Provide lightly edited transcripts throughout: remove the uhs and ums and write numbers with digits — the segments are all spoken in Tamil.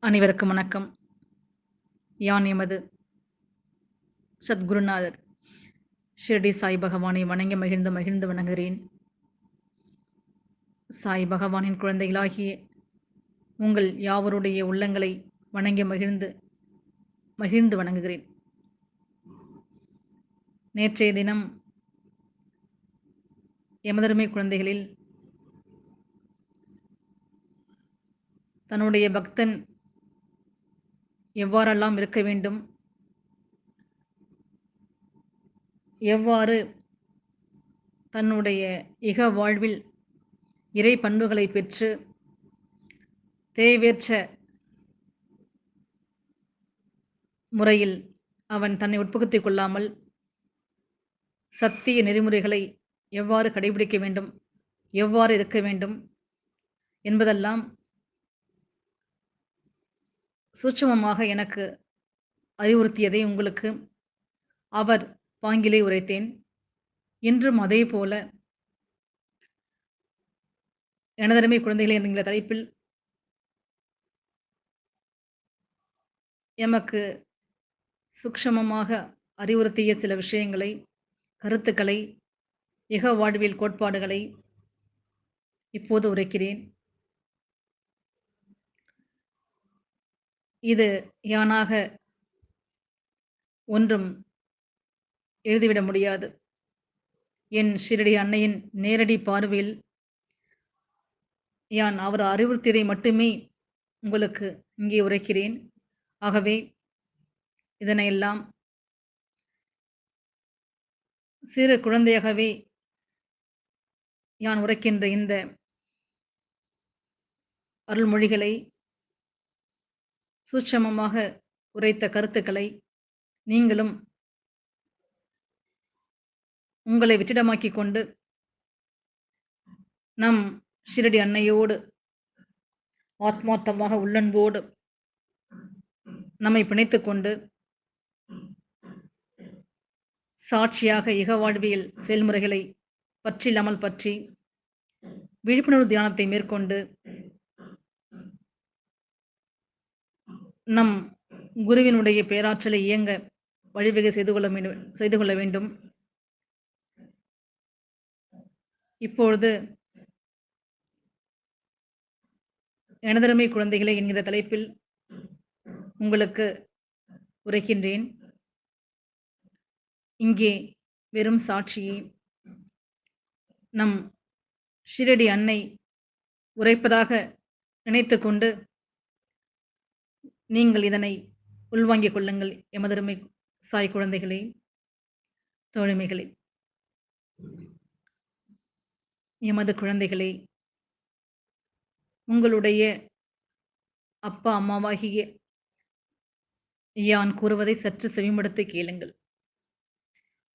அனைவருக்கும் வணக்கம். யான் எமது சத்குருநாதர் ஷிரடி சாய் பகவானை வணங்கி மகிழ்ந்து மகிழ்ந்து வணங்குகிறேன். சாய் பகவானின் குழந்தைகளாகிய உங்கள் யாவருடைய உள்ளங்களை வணங்கி மகிழ்ந்து மகிழ்ந்து வணங்குகிறேன். நேற்றைய தினம் எமதருமை குழந்தைகளில் தன்னுடைய பக்தன் எவ்வாறெல்லாம் இருக்க வேண்டும், எவ்வாறு தன்னுடைய இக வாழ்வில் இறை பண்புகளை பெற்று தேவையற்ற முறையில் அவன் தன்னை உட்புகுத்திக் கொள்ளாமல் சத்திய நெறிமுறைகளை எவ்வாறு கடைபிடிக்க வேண்டும், எவ்வாறு இருக்க வேண்டும் என்பதெல்லாம் சூட்சுமமாக எனக்கு அறிவுறுத்தியதை உங்களுக்கு அவர் பாங்கிலே உரைத்தேன். இன்றும் அதே போல எனதருமை குழந்தைகளே என்கிற தலைப்பில் எமக்கு சூக்ஷமமாக அறிவுறுத்திய சில விஷயங்களை, கருத்துக்களை, இக வாழ்வியல் கோட்பாடுகளை இப்போது உரைக்கிறேன். இது யானாக ஒன்றும் எழுதிவிட முடியாது. என் ஷிரடி அன்னையின் நேரடி பார்வையில் யான் அவர் அறிவுறுத்தியதை மட்டுமே உங்களுக்கு இங்கே உரைக்கிறேன். ஆகவே இதனையெல்லாம் சிறு குழந்தையாகவே யான் உரைக்கின்ற இந்த அருள்மொழிகளை, சூட்சமமாக உரைத்த கருத்துக்களை நீங்களும் உங்களை வெற்றிடமாக்கிக் கொண்டு நம் ஷிரடி அன்னையோடு ஆத்மார்த்தமாக உள்ளன்போடு நம்மை பிணைத்துக் கொண்டு சாட்சியாக இக வாழ்வியல் செயல்முறைகளை பற்றில்லாமல் பற்றி விழிப்புணர்வு தியானத்தை மேற்கொண்டு நம் குருவினுடைய பேராற்றலை இயங்க வழிவகை செய்து கொள்ள வேண்டும். இப்பொழுது எனதருமை குழந்தைகளை என்கிற தலைப்பில் உங்களுக்கு உரைக்கின்றேன். இங்கே வெறும் சாட்சியை நம் ஷிரடி அன்னை உரைப்பதாக நினைத்து கொண்டு நீங்கள் இதனை உள்வாங்கிக் கொள்ளுங்கள். எமதருமை சாய் குழந்தைகளே, தோழமைகளே, எமது குழந்தைகளே, உங்களுடைய அப்பா அம்மாவாகிய யான் கூறுவதை சற்று செவிமடுத்து கேளுங்கள்.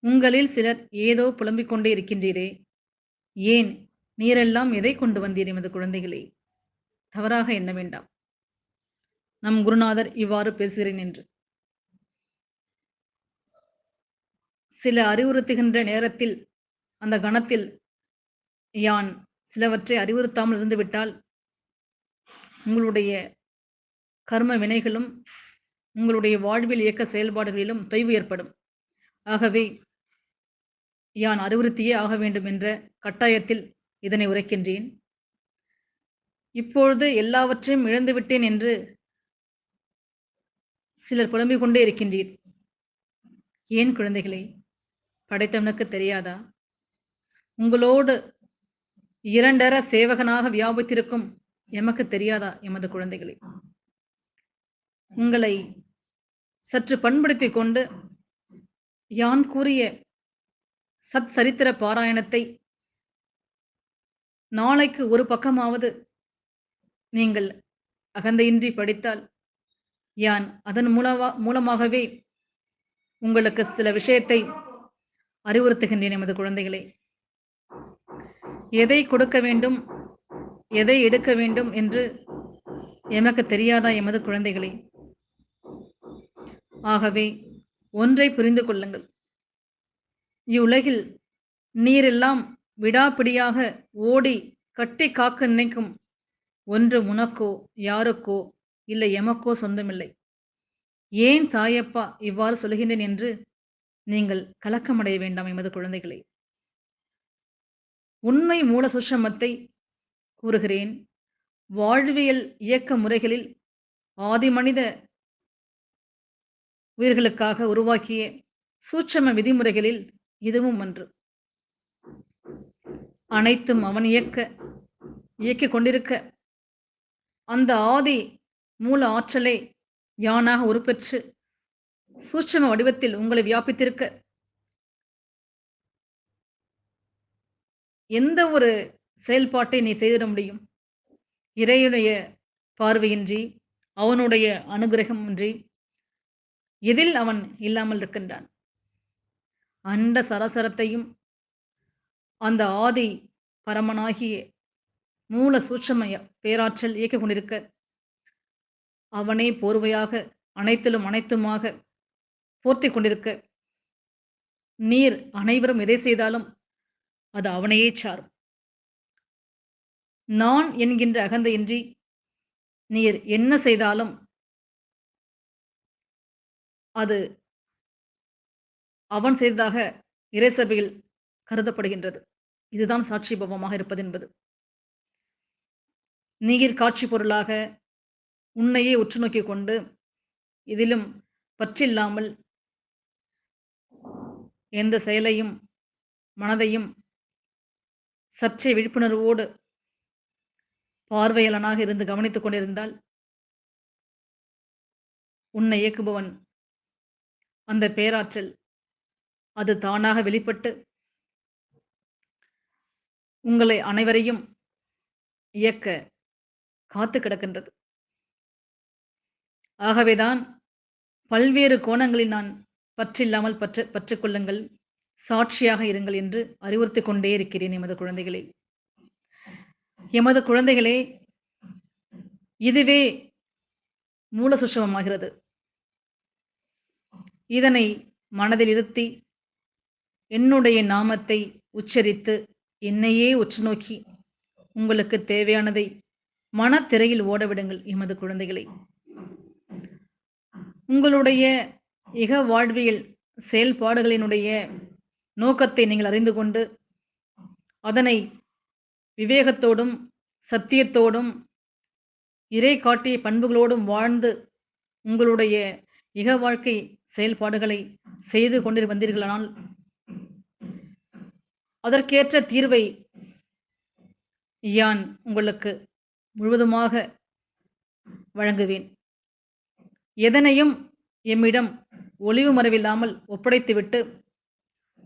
உங்களில் சிலர் ஏதோ புலம்பிக் கொண்டே இருக்கின்றீரே, ஏன் நீரெல்லாம் எதை கொண்டு வந்தீர் எமது குழந்தைகளே? தவறாக எண்ண வேண்டாம். நம் குருநாதர் இவ்வாறு பேசுகிறேன் என்று சில அறிவுறுத்துகின்ற நேரத்தில், அந்த கணத்தில் யான் சிலவற்றை அறிவுறுத்தாமல் இருந்துவிட்டால் உங்களுடைய கர்ம வினைகளும் உங்களுடைய வாழ்வில் இயக்க செயல்பாடுகளிலும் தொய்வு ஏற்படும். ஆகவே யான் அறிவுறுத்தியே ஆக வேண்டும் என்ற கட்டாயத்தில் இதனை உரைக்கின்றேன். இப்பொழுது எல்லாவற்றையும் இழந்துவிட்டேன் என்று சிலர் புலம்பிக் கொண்டே இருக்கின்றீர். ஏன் குழந்தைகளே? படைத்தவனுக்கு தெரியாதா? உங்களோடு இரண்டர சேவகனாக வியாபித்திருக்கும் எமக்கு தெரியாதா? எமது குழந்தைகளே, உங்களை சற்று பண்படுத்திக் கொண்டு யான் கூறிய சத் சரித்திர பாராயணத்தை நாளைக்கு ஒரு பக்கமாவது நீங்கள் அகந்தையின்றி படித்தால் யான் அதன் மூலமாகவே உங்களுக்கு சில விஷயத்தை அறிவுறுத்துகின்றேன். எமது குழந்தைகளே, எதை கொடுக்க வேண்டும், எதை எடுக்க வேண்டும் என்று எமக்கு தெரியாதா? எமது குழந்தைகளே, ஆகவே ஒன்றை புரிந்து கொள்ளுங்கள். இவ்வுலகில் நீரெல்லாம் விடாப்பிடியாக ஓடி கட்டி காக்க நினைக்கும் ஒன்று உனக்கோ யாருக்கோ இல்லை எமக்கோ சொந்தமில்லை. ஏன் சாயப்பா இவ்வாறு சொல்கின்றேன் என்று நீங்கள் கலக்கமடைய வேண்டாம் எமது குழந்தைகளே. உண்மை மூல சூட்சுமத்தை கூறுகிறேன். வாழ்வியல் இயக்க முறைகளில் ஆதிமனித உயிர்களுக்காக உருவாக்கிய சூட்சும விதிமுறைகளில் இதுவும் ஒன்று. அனைத்தும் அவன் இயக்கிக் கொண்டிருக்க, அந்த ஆதி மூல ஆற்றலே யானாக உருப்பெற்று சூட்சும வடிவத்தில் உங்களை வியாபித்திருக்க, எந்த ஒரு செயல்பாட்டை நீ செய்திட முடியும்? இறையுடைய பார்வையின்றி, அவனுடைய அனுகிரகமின்றி எதில் அவன் இல்லாமல் இருக்கின்றான்? அண்ட சராசரத்தையும் அந்த ஆதி பரமனாகிய மூல சூட்சும பேராற்றல் இயக்கிக் கொண்டிருக்க, அவனே போர்வையாக அனைத்திலும் அனைத்துமாக போர்த்திக் கொண்டிருக்க, நீர் அனைவரும் எதை செய்தாலும் அது அவனையே சாரும். நான் என்கின்ற அகந்தையின்றி நீர் என்ன செய்தாலும் அது அவன் செய்ததாக இறைசபையில் கருதப்படுகின்றது. இதுதான் சாட்சிபவமாக இருப்பதென்பது. நீர் காட்சி பொருளாக உன்னையே உற்று நோக்கிக் கொண்டு இதிலும் பற்றில்லாமல் எந்த செயலையும் மனதையும் சற்றே விழிப்புணர்வோடு பார்வையாளனாக இருந்து கவனித்துக் கொண்டிருந்தால் உன்னை இயக்குபவன் அந்த பேராற்றல் அது தானாக வெளிப்பட்டு உங்களை அனைவரையும் இயக்க காத்து கிடக்கின்றது. ஆகவேதான் பல்வேறு கோணங்களில் நான் பற்றில்லாமல் பற்றுக்கொள்ளுங்கள், சாட்சியாக இருங்கள் என்று அறிவுறுத்திக் கொண்டே இருக்கிறேன் எமது குழந்தைகளே. எமது குழந்தைகளே, இதுவே மூல சுஷமமாகிறது. இதனை மனதில் இருத்தி என்னுடைய நாமத்தை உச்சரித்து என்னையே உற்று நோக்கி உங்களுக்கு தேவையானதை மனத்திரையில் ஓடவிடுங்கள் எமது குழந்தைகளை. உங்களுடைய இக வாழ்வியல் செயல்பாடுகளினுடைய நோக்கத்தை நீங்கள் அறிந்து கொண்டு அதனை விவேகத்தோடும் சத்தியத்தோடும் இறை காட்டிய பண்புகளோடும் வாழ்ந்து உங்களுடைய இக வாழ்க்கை செயல்பாடுகளை செய்து கொண்டு வந்தீர்களானால் அதற்கேற்ற தீர்வை யான் உங்களுக்கு முழுவதுமாக வழங்குவேன். எதனையும் எம்மிடம் ஒளிவு மறைவில்லாமல் ஒப்படைத்துவிட்டு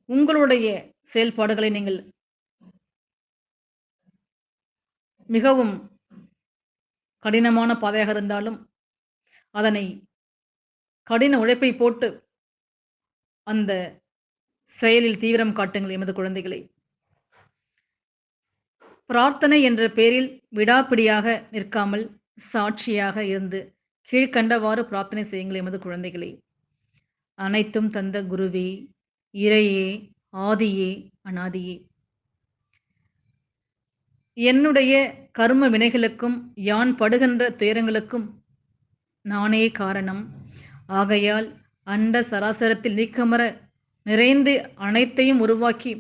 உங்களுடைய செயல்பாடுகளை நீங்கள் மிகவும் கடினமான பாதையாக இருந்தாலும் அதனை கடின உழைப்பை போட்டு அந்த செயலில் தீவிரம் காட்டுங்கள் எமது குழந்தைகளை. பிரார்த்தனை என்ற பெயரில் விடாப்பிடியாக நிற்காமல் சாட்சியாக இருந்து கீழ்கண்டவாறு பிரார்த்தனை செய்யுங்கள் எமது குழந்தைகளை. அனைத்தும் தந்த குருவே, இறையே, ஆதியே, அநாதியே, என்னுடைய கர்ம வினைகளுக்கும் யான் படுகின்ற துயரங்களுக்கும் நானே காரணம். ஆகையால் அண்ட சராசரத்தில் நீக்கமர நிறைந்து அனைத்தையும் உருவாக்கி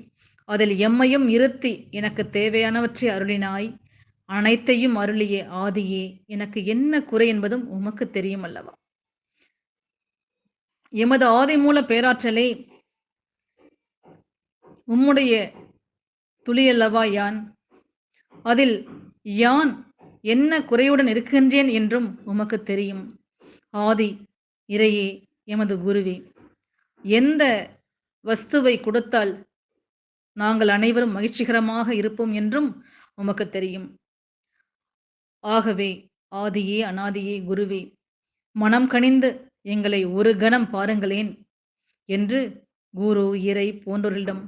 அதில் எம்மையும் இருத்தி எனக்கு தேவையானவற்றை அருளினாய். அனைத்தையும் அருளிய ஆதியே, எனக்கு என்ன குறை என்பதும் உமக்கு தெரியும் அல்லவா? எமது ஆதி மூல பேராற்றலே, உம்முடைய துளியல்லவா யான். அதில் யான் என்ன குறையுடன் இருக்கின்றேன் என்றும் உமக்கு தெரியும். ஆதி இறையே, எமது குருவே, எந்த வஸ்துவை கொடுத்தால் நாங்கள் அனைவரும் மகிழ்ச்சிகரமாக இருப்போம் என்றும் உமக்கு தெரியும். ஆகவே ஆதியே, அநாதியே, குருவே, மனம் கனிந்து எங்களை ஒரு கணம் பாருங்களேன் என்று குரு, இறை போன்றோரிடம்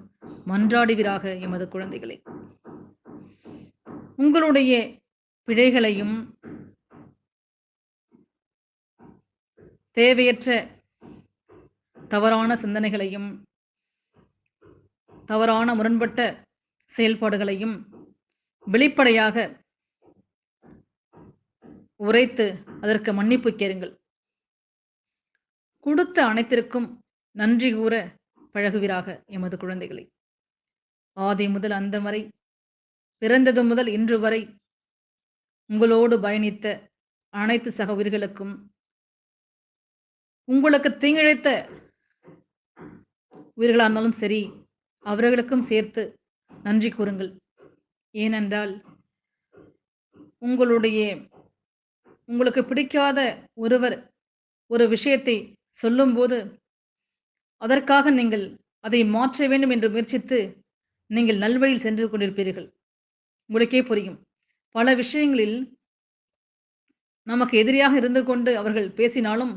மன்றாடுவீராக எமது குழந்தைகளே. உங்களுடைய பிழைகளையும் தேவையற்ற தவறான சிந்தனைகளையும் தவறான முரண்பட்ட செயல்பாடுகளையும் வெளிப்படையாக உரைத்து அதற்கு மன்னிப்பு கேளுங்கள். கொடுத்த அனைத்திற்கும் நன்றி கூற பழகுவீராக எமது குழந்தைகளே. ஆதி முதல் அந்தம் வரை, பிறந்தது முதல் இன்று வரை உங்களோடு பயணித்த அனைத்து சக உயிர்களுக்கும், உங்களுக்கு தீங்கிழைத்த உயிர்களா இருந்தாலும் சரி, அவர்களுக்கும் சேர்த்து நன்றி கூறுங்கள். ஏனென்றால், உங்களுக்கு பிடிக்காத ஒருவர் ஒரு விஷயத்தை சொல்லும்போது, அதற்காக நீங்கள் அதை மாற்ற வேண்டும் என்று முயற்சித்து, நீங்கள் நல்வழியில் சென்று கொண்டிருப்பீர்கள். உங்களுக்கே புரியும். பல விஷயங்களில் நமக்கு எதிரியாக இருந்து கொண்டு அவர்கள் பேசினாலும்,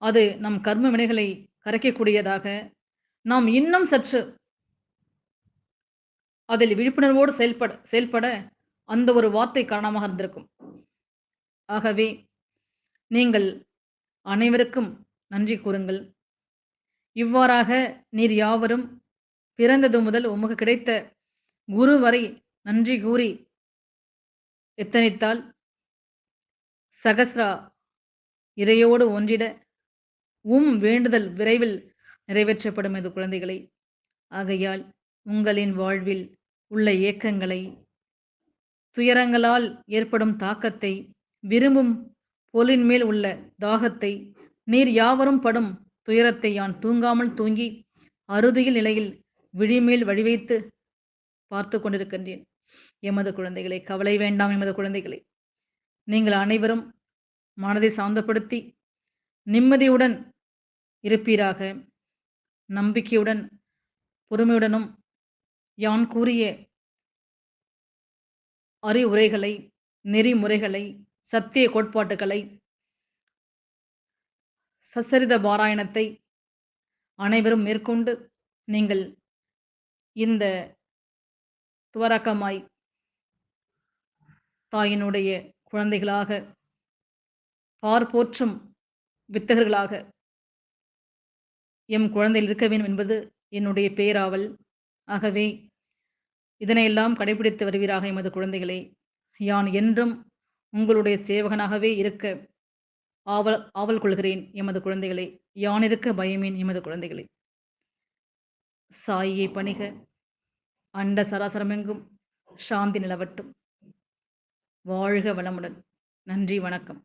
அது நம் கர்ம வினைகளை கரைக்கக்கூடியதாக, நாம் இன்னும் சற்று அதில் விழிப்புணர்வோடு செயல்பட அந்த ஒரு வார்த்தை காரணமாக இருந்திருக்கும். ஆகவே நீங்கள் அனைவருக்கும் நன்றி கூறுங்கள். இவ்வாறாக நீர் யாவரும் பிறந்தது முதல் உமக்கு கிடைத்த குரு வரை நன்றி கூறி எத்தனித்தால் சகஸ்ரா இறையோடு ஒன்றிட வேண்டுதல் விரைவில் நிறைவேற்றப்படும் எது குழந்தைகளை. ஆகையால் உங்களின் வாழ்வில் உள்ள ஏக்கங்களை, துயரங்களால் ஏற்படும் தாக்கத்தை, விரும்பும் பொருளின் மேல் உள்ள தாகத்தை, நீர் யாவரும் படும் துயரத்தை யான் தூங்காமல் தூங்கி அறுதியில் நிலையில் விழிமேல் வழிவைத்து பார்த்து கொண்டிருக்கின்றேன். எமது குழந்தைகளை கவலை வேண்டாம். எமது குழந்தைகளை நீங்கள் அனைவரும் மனதை சாந்தப்படுத்தி நிம்மதியுடன் இருப்பீராக. நம்பிக்கையுடன் பொறுமையுடனும் யான் கூறிய அறிவுரைகளை, நெறிமுறைகளை, சத்திய கோட்பாட்டுகளை, சச்சரித பாராயணத்தை அனைவரும் மேற்கொண்டு நீங்கள் இந்த துவரக்கமாய் தாயினுடைய குழந்தைகளாக, பார்ப்போற்றும் வித்தகர்களாக எம் குழந்தையில் இருக்க வேண்டும் என்பது என்னுடைய பேராவல். ஆகவே இதனையெல்லாம் கடைபிடித்து வருவீராக எமது குழந்தைகளே. யான் என்றும் உங்களுடைய சேவகனாகவே இருக்க ஆவல் கொள்கிறேன் எமது குழந்தைகளே. யான் இருக்க பயமேன் எமது குழந்தைகளே. சாயியை பணிக. அண்ட சராசரமெங்கும் சாந்தி நிலவட்டும். வாழ்க வளமுடன். நன்றி, வணக்கம்.